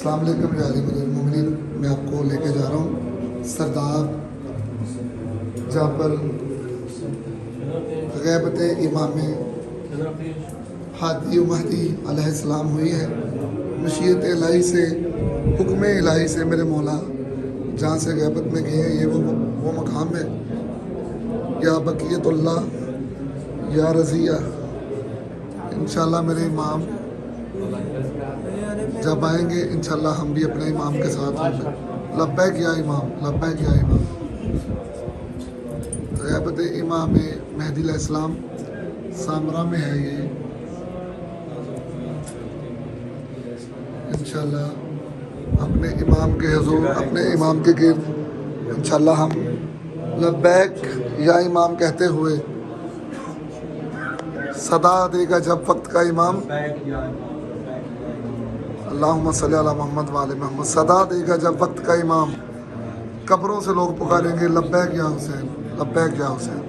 अस्सलाम वालेकुम या अली मोमिनीन। मैं आपको लेके जा रहा हूँ सरदार जहाँ पर गैबत इमाम हादी महदी अलैहिस्सलाम हुई है। मशीयत इलाही से, हुक्म इलाही से मेरे मौला जहाँ से गैबत में गए हैं, ये वो मकाम है। या बक़ियतुल्लाह या रज़िया। इंशाल्लाह मेरे इमाम जब आएंगे इंशाल्लाह हम भी अपने इमाम के साथ होंगे। लब्बैक या इमाम, लब्बैक या इमाम। ग़ैबत इमाम मेहदी अलैहिस्सलाम सामरा में है ये। इंशाल्लाह अपने इमाम के हुज़ूर, अपने इमाम के गिर्द इंशाल्लाह हम लब्बैक या इमाम कहते हुए सदा देगा जब वक्त का इमाम। अल्लाहुम्मा सल्ली अला मोहम्मद व आले मोहम्मद। सदा देगा जब वक्त का इमाम। कब्रों से लोग पुकारेंगे लब्बैक या हुसैन, लब्बैक या हुसैन।